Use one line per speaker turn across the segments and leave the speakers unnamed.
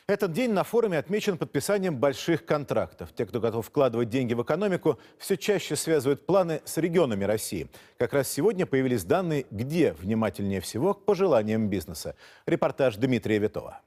Этот день на форуме отмечен подписанием больших контрактов. Те, кто готов вкладывать деньги в экономику, все чаще связывают планы с регионами России. Как раз сегодня появились данные, где внимательнее всего к пожеланиям бизнеса. Репортаж Дмитрия Витова.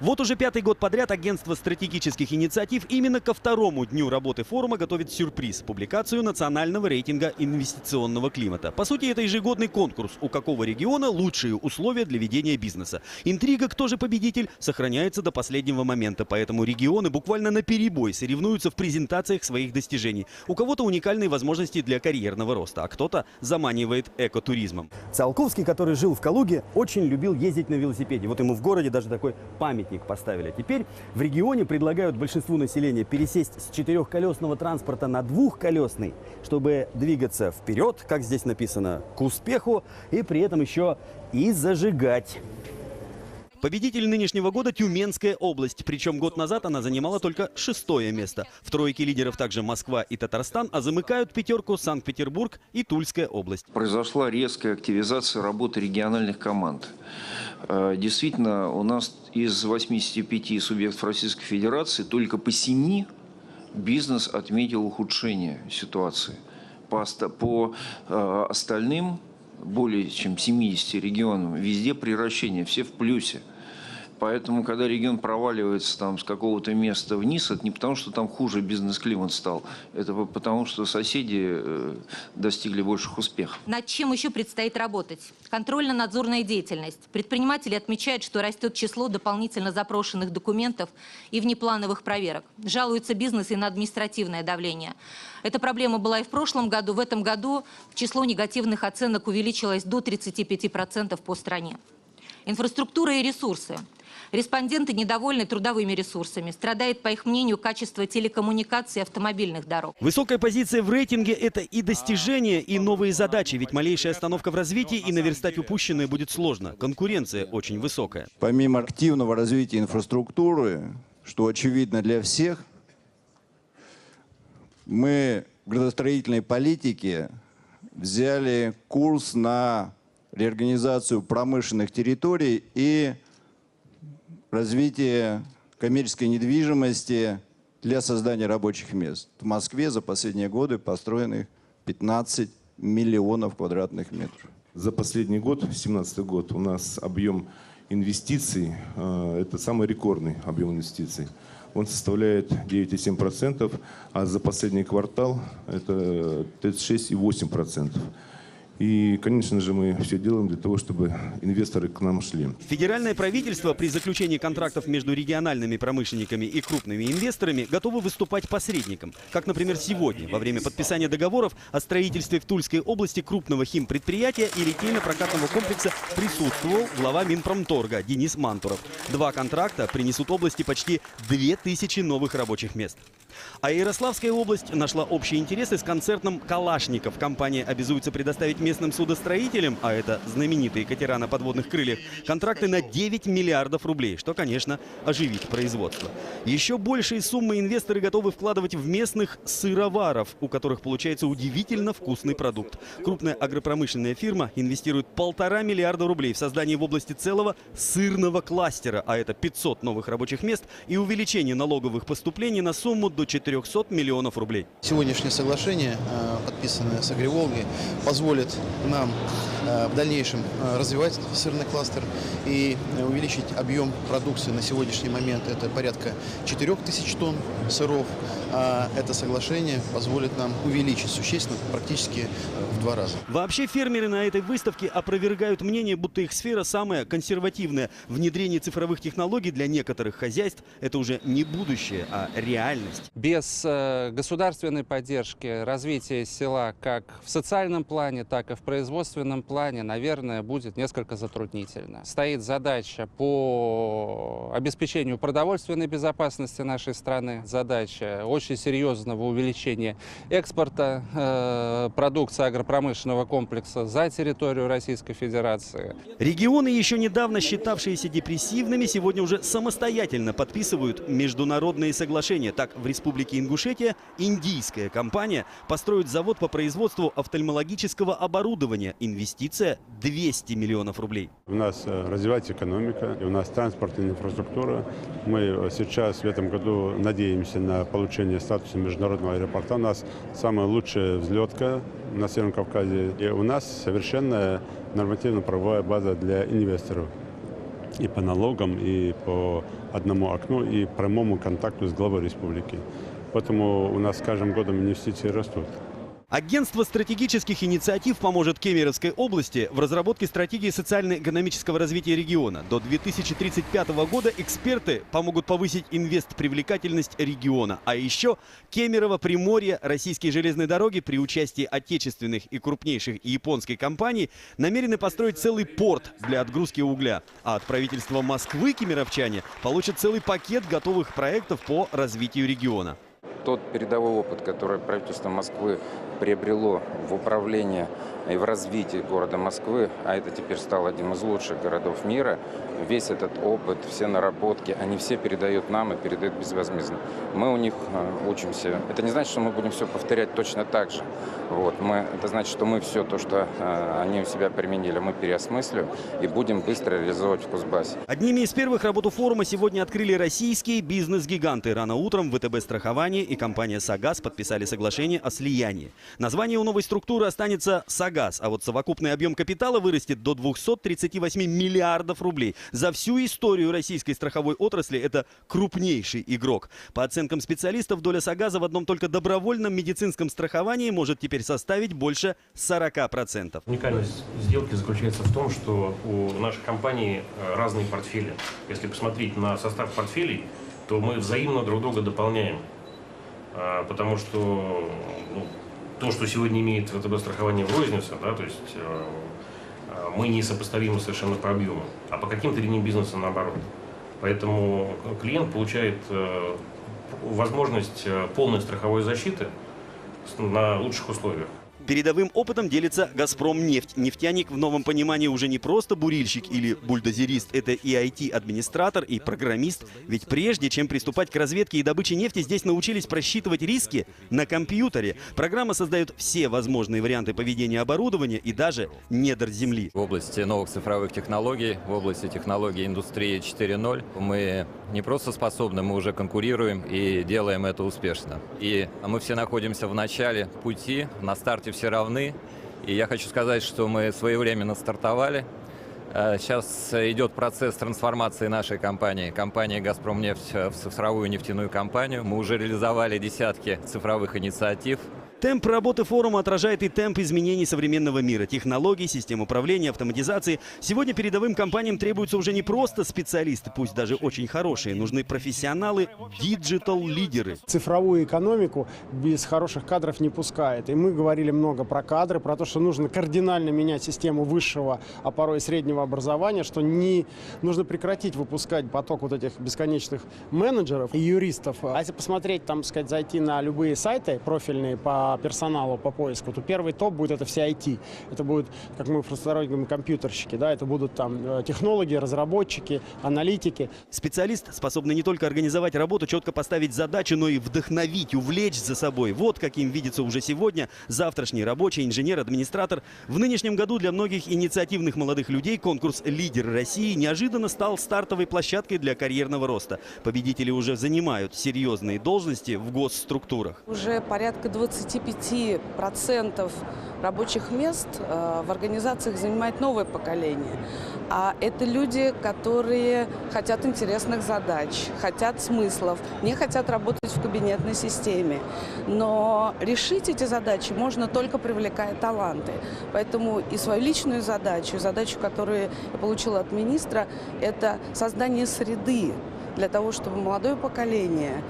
Вот уже 5-й год подряд агентство стратегических инициатив именно ко второму дню работы форума готовит сюрприз – публикацию национального рейтинга инвестиционного климата. По сути, это ежегодный конкурс, у какого региона лучшие условия для ведения бизнеса. Интрига, кто же победитель, сохраняется до последнего момента, поэтому регионы буквально наперебой соревнуются в презентациях своих достижений. У кого-то уникальные возможности для карьерного роста, а кто-то заманивает экотуризмом.
Циолковский, который жил в Калуге, очень любил ездить на велосипеде. Вот ему в городе даже такой памятник поставили. Теперь в регионе предлагают большинству населения пересесть с четырехколесного транспорта на двухколесный, чтобы двигаться вперед, как здесь написано, к успеху, и при этом еще и зажигать.
Победитель нынешнего года – Тюменская область. Причем год назад она занимала только 6-е место. В тройке лидеров также Москва и Татарстан, а замыкают пятерку Санкт-Петербург и Тульская область.
Произошла резкая активизация работы региональных команд. Действительно, у нас из 85 субъектов Российской Федерации только по 7 бизнес отметил ухудшение ситуации. По остальным более чем 70 регионам везде приращение, все в плюсе. Поэтому, когда регион проваливается там с какого-то места вниз, это не потому, что там хуже бизнес-климат стал, это потому, что соседи достигли больших успехов.
Над чем еще предстоит работать? Контрольно-надзорная деятельность. Предприниматели отмечают, что растет число дополнительно запрошенных документов и внеплановых проверок. Жалуется бизнес и на административное давление. Эта проблема была и в прошлом году. В этом году число негативных оценок увеличилось до 35% по стране. Инфраструктура и ресурсы. Респонденты недовольны трудовыми ресурсами. Страдает, по их мнению, качество телекоммуникаций и автомобильных дорог.
Высокая позиция в рейтинге – это и достижения, и новые задачи. Ведь малейшая остановка в развитии и наверстать упущенное будет сложно. Конкуренция очень высокая.
Помимо активного развития инфраструктуры, что очевидно для всех, мы в градостроительной политике взяли курс на реорганизацию промышленных территорий и развитие коммерческой недвижимости для создания рабочих мест. В Москве за последние годы построены 15 миллионов квадратных метров.
За последний год, 2017 год, у нас объем инвестиций, это самый рекордный объем инвестиций. Он составляет 9,7%, а за последний квартал это 36,8%. И, конечно же, мы все делаем для того, чтобы инвесторы к нам шли.
Федеральное правительство при заключении контрактов между региональными промышленниками и крупными инвесторами готовы выступать посредником. Как, например, сегодня, во время подписания договоров о строительстве в Тульской области крупного химпредприятия и литейно-прокатного комплекса присутствовал глава Минпромторга Денис Мантуров. 2 контракта принесут области почти 2000 новых рабочих мест. А Ярославская область нашла общие интересы с концерном «Калашников». Компания обязуется предоставить местным судостроителям, а это знаменитые катера на подводных крыльях, контракты на 9 миллиардов рублей, что, конечно, оживит производство. Еще большие суммы инвесторы готовы вкладывать в местных сыроваров, у которых получается удивительно вкусный продукт. Крупная агропромышленная фирма инвестирует 1,5 миллиарда рублей в создание в области целого сырного кластера, а это 500 новых рабочих мест и увеличение налоговых поступлений на сумму до 400 миллионов рублей.
Сегодняшнее соглашение, подписанное с Агриволгой, позволит нам в дальнейшем развивать сырный кластер и увеличить объем продукции. На сегодняшний момент это порядка 4000 тонн сыров. А это соглашение позволит нам увеличить существенно, практически в 2 раза.
Вообще фермеры на этой выставке опровергают мнение, будто их сфера самая консервативная. Внедрение цифровых технологий для некоторых хозяйств – это уже не будущее, а реальность.
Без государственной поддержки развитие села как в социальном плане, так и в производственном плане, наверное, будет несколько затруднительно. Стоит задача по обеспечению продовольственной безопасности нашей страны, задача очень серьезного увеличения экспорта продукции агропромышленного комплекса за территорию Российской Федерации.
Регионы, еще недавно считавшиеся депрессивными, сегодня уже самостоятельно подписывают международные соглашения. Так, в Республике Республики Ингушетия индийская компания построит завод по производству офтальмологического оборудования. Инвестиция 200 миллионов рублей.
У нас развивается экономика, и у нас транспортная инфраструктура. Мы сейчас в этом году надеемся на получение статуса международного аэропорта. У нас самая лучшая взлетка на Северном Кавказе. И у нас совершенная нормативно-правовая база для инвесторов. И по налогам, и по одному окну, и прямому контакту с главой республики. Поэтому у нас с каждым годом инвестиции растут.
Агентство стратегических инициатив поможет Кемеровской области в разработке стратегии социально-экономического развития региона. До 2035 года эксперты помогут повысить инвестпривлекательность региона. А еще Кемерово, Приморье, российские железные дороги при участии отечественных и крупнейших японской компаний намерены построить целый порт для отгрузки угля. А от правительства Москвы кемеровчане получат целый пакет готовых проектов по развитию региона.
Тот передовой опыт, который правительство Москвы приобрело в управлении и в развитии города Москвы, а это теперь стал один из лучших городов мира, весь этот опыт, все наработки, они все передают нам и передают безвозмездно. Мы у них учимся. Это не значит, что мы будем все повторять точно так же. Это значит, что мы все то, что они у себя применили, мы переосмыслим и будем быстро реализовывать в Кузбассе.
Одними из первых работу форума сегодня открыли российские бизнес-гиганты. Рано утром ВТБ страхование и компания «Сагаз» подписали соглашение о слиянии. Название у новой структуры останется «Сагаз», а вот совокупный объем капитала вырастет до 238 миллиардов рублей. За всю историю российской страховой отрасли это крупнейший игрок. По оценкам специалистов, доля «Сагаза» в одном только добровольном медицинском страховании может теперь составить больше 40%.
Уникальность сделки заключается в том, что у нашей компании разные портфели. Если посмотреть на состав портфелей, то мы взаимно друг друга дополняем. Потому что то, что сегодня имеет ВТБ страхование в рознице, да, то есть мы не сопоставимы совершенно по объему, а по каким-то линиям бизнеса наоборот. Поэтому клиент получает возможность полной страховой защиты на лучших условиях.
Передовым опытом делится «Газпромнефть». Нефтяник в новом понимании уже не просто бурильщик или бульдозерист. Это и IT-администратор, и программист. Ведь прежде чем приступать к разведке и добыче нефти, здесь научились просчитывать риски на компьютере. Программа создает все возможные варианты поведения оборудования и даже недр земли.
В области новых цифровых технологий, в области технологий индустрии 4.0 мы не просто способны, мы уже конкурируем и делаем это успешно. И мы все находимся в начале пути, на старте все равны. И я хочу сказать, что мы своевременно стартовали. Сейчас идет процесс трансформации нашей компании, компании «Газпромнефть», в цифровую нефтяную компанию. Мы уже реализовали десятки цифровых инициатив.
Темп работы форума отражает и темп изменений современного мира. Технологий, систем управления, автоматизации. Сегодня передовым компаниям требуются уже не просто специалисты, пусть даже очень хорошие. Нужны профессионалы, диджитал-лидеры.
Цифровую экономику без хороших кадров не пускает. И мы говорили много про кадры, про то, что нужно кардинально менять систему высшего, а порой и среднего образования, что нужно прекратить выпускать поток вот этих бесконечных менеджеров и юристов. А если посмотреть, там, сказать, зайти на любые сайты профильные по персоналу, по поиску, то первый топ будет это все IT. Это будут, как мы в простонародье говорим, компьютерщики, да, это будут там технологи, разработчики, аналитики.
Специалист, способный не только организовать работу, четко поставить задачу, но и вдохновить, увлечь за собой. Вот каким видится уже сегодня завтрашний рабочий, инженер, администратор. В нынешнем году для многих инициативных молодых людей конкурс «Лидер России» неожиданно стал стартовой площадкой для карьерного роста. Победители уже занимают серьезные должности в госструктурах.
Уже порядка 25% рабочих мест в организациях занимает новое поколение. А это люди, которые хотят интересных задач, хотят смыслов, не хотят работать в кабинетной системе. Но решить эти задачи можно только привлекая таланты. Поэтому и свою личную задачу, которую я получила от министра, это создание среды для того, чтобы молодое поколение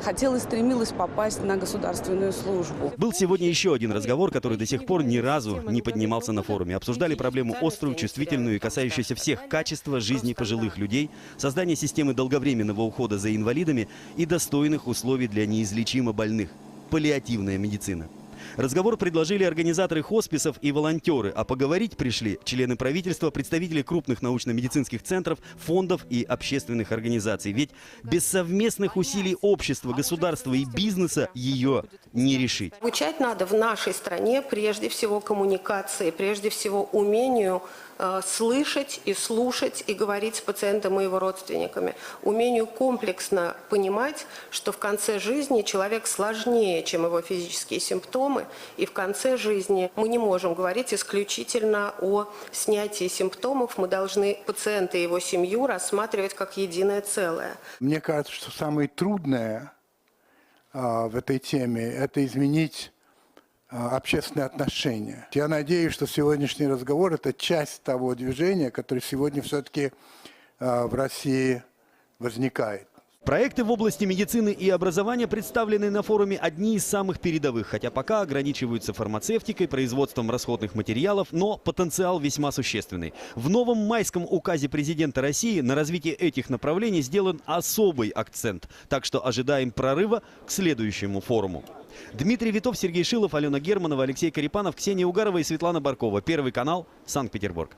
хотела и стремилась попасть на государственную службу.
Был сегодня еще один разговор, который до сих пор ни разу не поднимался на форуме. Обсуждали проблему острую, чувствительную и касающуюся всех качества жизни пожилых людей, создание системы долговременного ухода за инвалидами и достойных условий для неизлечимо больных. Паллиативная медицина. Разговор предложили организаторы хосписов и волонтеры, а поговорить пришли члены правительства, представители крупных научно-медицинских центров, фондов и общественных организаций. Ведь без совместных усилий общества, государства и бизнеса ее не решить.
Обучать надо в нашей стране прежде всего коммуникации, прежде всего умению слышать и слушать и говорить с пациентом и его родственниками. Умению комплексно понимать, что в конце жизни человек сложнее, чем его физические симптомы. И в конце жизни мы не можем говорить исключительно о снятии симптомов. Мы должны пациента и его семью рассматривать как единое целое.
Мне кажется, что самое трудное в этой теме – это изменить общественные отношения. Я надеюсь, что сегодняшний разговор – это часть того движения, которое сегодня все-таки в России возникает.
Проекты в области медицины и образования представлены на форуме одни из самых передовых, хотя пока ограничиваются фармацевтикой, производством расходных материалов, но потенциал весьма существенный. В новом майском указе президента России на развитие этих направлений сделан особый акцент, так что ожидаем прорыва к следующему форуму. Дмитрий Витов, Сергей Шилов, Алена Германова, Алексей Карипанов, Ксения Угарова и Светлана Баркова. Первый канал, Санкт-Петербург.